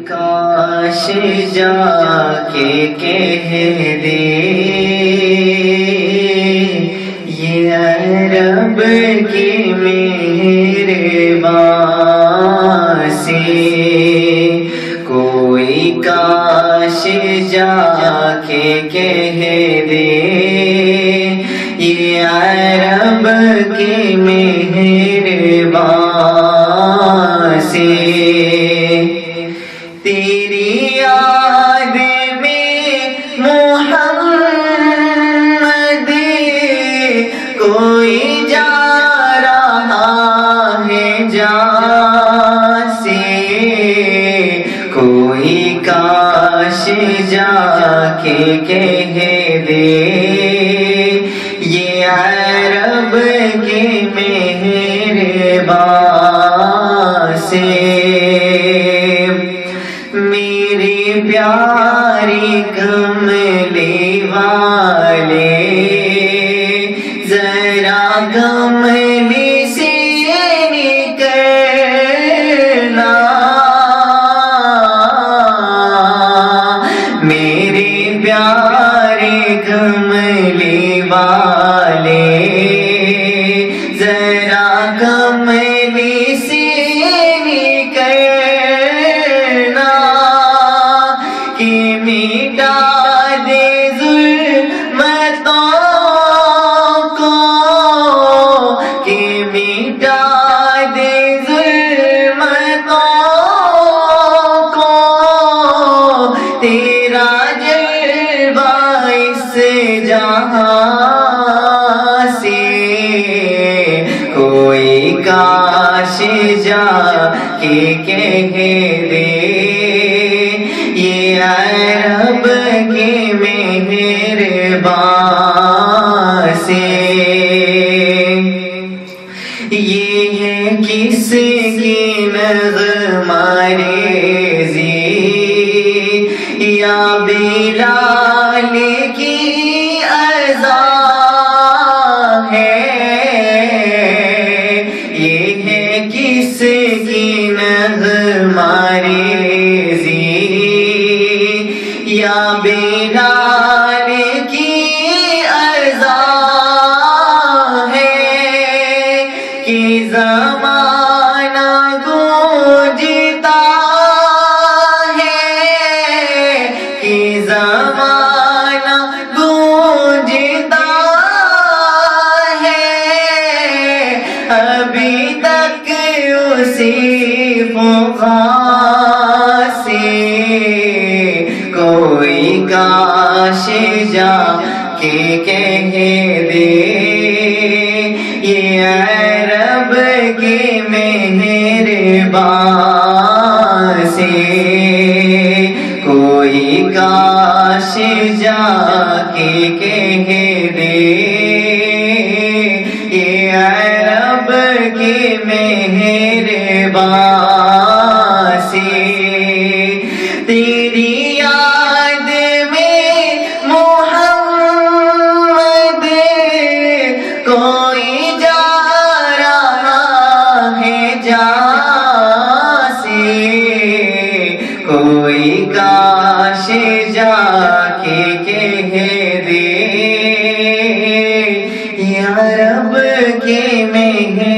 کاش جا کے کہہ دے یہ رب کی مہربانی سے، کوئی کاش جا کے کہہ دے یہ رب کی مہربانی سے، تیری یاد میں محمد کوئی جا رہا ہے جان سے، کوئی کاش جا کے کہہ دے یہ رب کی مہربانی سے، میرے پیاری کملی والے ذرا کملی سے نکلنا، میرے پیارے کملی والے ذرا کملی سے نکلنا کہ مٹا دے ظلمتوں کو، کہ مٹا دے ظلمتوں کو، تیرا جلوہ اس جہاں سے، کوئی کاش جا کے کہہ دے یہ رب کی مہربانی سے، یہ ہے کس کی نغمہ ریزی یا بلال کی اذان ہے، یہ ہے کس کی نغمہ ریزی یا بلال کی اذان ہے کہ زمانہ گونجتا ہے، کہ زمانہ گونجتا ہے، ابھی تک اسی فقار سے، کوئی کاش جا کے کہہ دے یہ رب کی مہربانی سے، کوئی کاش جا کے کہہ دے یہ رب کی مہربانی سے، تیری یاد میں محمد کوئی جا رہا ہے جان سے، کوئی کاش جا کے کہہ دے یا رب کی مہربانی